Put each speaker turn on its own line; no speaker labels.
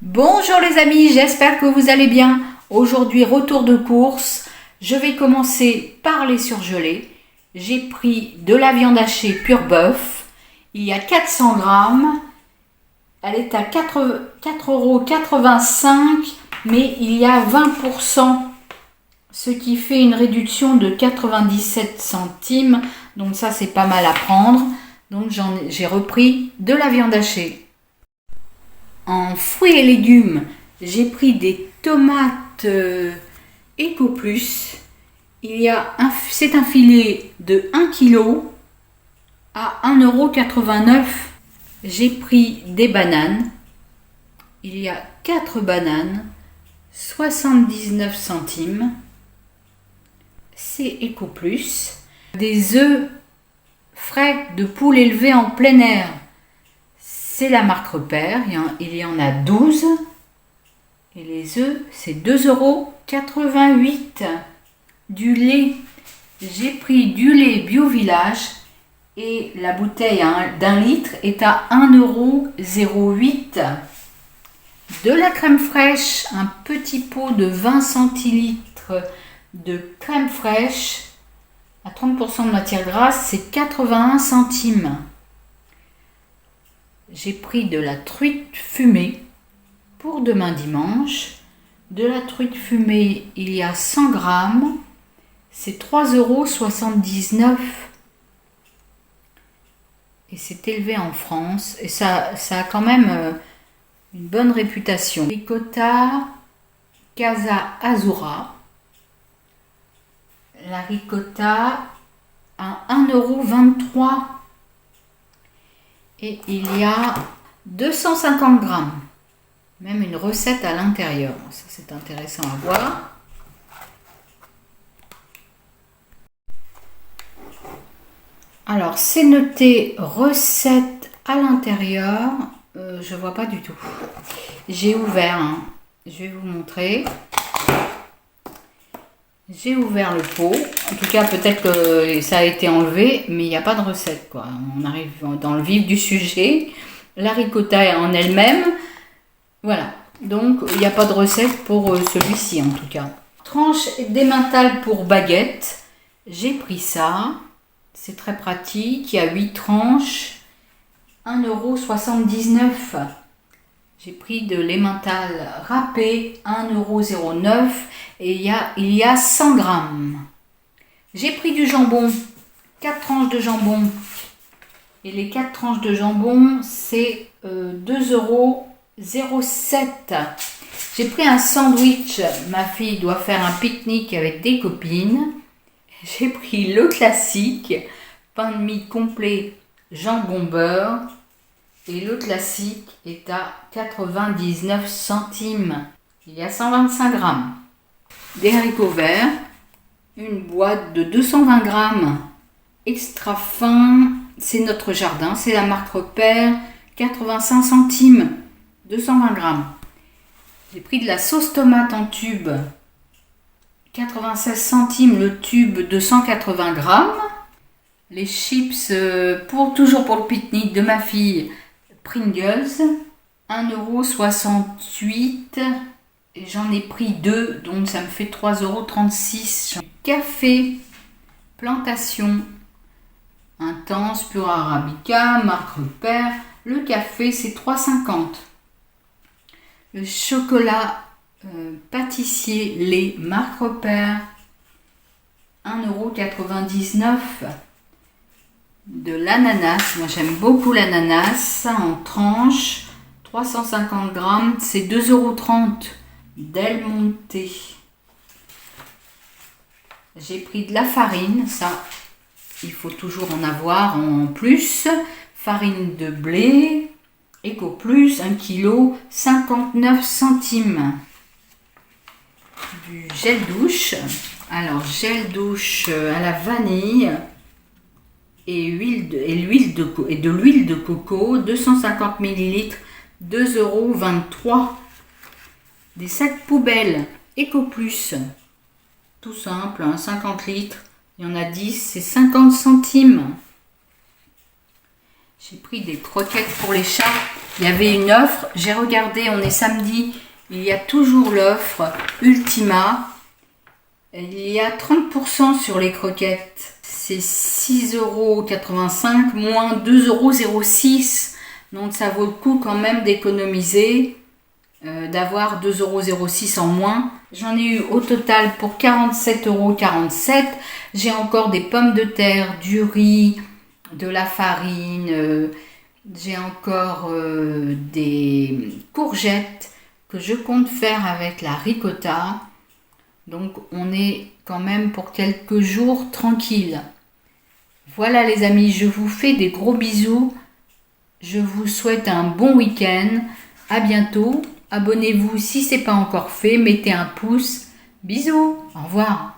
Bonjour les amis, j'espère que vous allez bien. Aujourd'hui, retour de course. Je vais commencer par les surgelés. J'ai pris de la viande hachée pur bœuf. Il y a 400 grammes. Elle est à 4,85 €, mais il y a 20%, ce qui fait une réduction de 97 centimes. Donc ça, c'est pas mal à prendre. Donc j'ai repris de la viande hachée. En fruits et légumes, j'ai pris des tomates Eco Plus. C'est un filet de 1 kg à 1,89 €. J'ai pris des bananes. Il y a 4 bananes, 79 centimes. C'est Eco Plus. Des œufs frais de poule élevés en plein air. C'est la marque Repère, il y en a 12. Et les œufs, c'est 2,88 €. Du lait, j'ai pris du lait Bio Village et la bouteille d'1 litre est à 1,08 €. De la crème fraîche, un petit pot de 20 centilitres de crème fraîche à 30% de matière grasse, c'est 81 centimes. J'ai pris de la truite fumée pour demain dimanche. De la truite fumée, il y a 100 grammes. C'est 3,79 €. Et c'est élevé en France. Et ça a quand même une bonne réputation. Ricotta Casa Azura. La ricotta à 1,23 €. Et il y a 250 grammes. Même une recette à l'intérieur. Ça, c'est intéressant à voir. Alors, c'est noté recette à l'intérieur. Je vois pas du tout. J'ai ouvert. Je vais vous montrer. J'ai ouvert le pot. En tout cas, peut-être que ça a été enlevé, mais il n'y a pas de recette, quoi. On arrive dans le vif du sujet. La ricotta en elle-même. Voilà. Donc, il n'y a pas de recette pour celui-ci, en tout cas. Tranche d'emmental pour baguette. J'ai pris ça. C'est très pratique. Il y a 8 tranches. 1,79 €. J'ai pris de l'emmental râpé, 1,09 € et il y a 100 grammes. J'ai pris du jambon, 4 tranches de jambon. Et les 4 tranches de jambon, c'est 2,07 €. J'ai pris un sandwich. Ma fille doit faire un pique-nique avec des copines. J'ai pris le classique, pain de mie complet, jambon beurre. Et le classique est à 99 centimes. Il y a 125 grammes. Des haricots verts. Une boîte de 220 grammes. Extra fin. C'est notre jardin. C'est la marque Repère. 85 centimes. 220 grammes. J'ai pris de la sauce tomate en tube. 96 centimes le tube de 180 grammes. Les chips, toujours pour le pique-nique de ma fille. Pringles, 1,68 €. Et j'en ai pris 2, donc ça me fait 3,36 €. Café, plantation, intense, pur arabica, marque Repère. Le café, c'est 3,50 €. Le chocolat pâtissier lait, marque Repère, 1,99 €. De l'ananas, moi j'aime beaucoup l'ananas, en tranches, 350 grammes, c'est 2,30 € Del Monte. J'ai pris de la farine, ça il faut toujours en avoir en plus. Farine de blé, Eco Plus, 1 kg, 59 centimes. Du gel douche, alors gel douche à la vanille. Et de l'huile de coco, 250 ml, 2,23 €. Des sacs poubelles Eco Plus, tout simple, 50 litres, il y en a 10, c'est 50 centimes. J'ai pris des croquettes pour les chats. Il y avait une offre. J'ai regardé, on est samedi. Il y a toujours l'offre Ultima. Il y a 30% sur les croquettes. C'est 6,85 € moins 2,06 €. Donc ça vaut le coup quand même d'économiser, d'avoir 2,06 € en moins. J'en ai eu au total pour 47,47 €. J'ai encore des pommes de terre, du riz, de la farine. J'ai encore des courgettes que je compte faire avec la ricotta. Donc on est quand même pour quelques jours tranquille. Voilà les amis, je vous fais des gros bisous. Je vous souhaite un bon week-end. À bientôt. Abonnez-vous si ce n'est pas encore fait. Mettez un pouce. Bisous. Au revoir.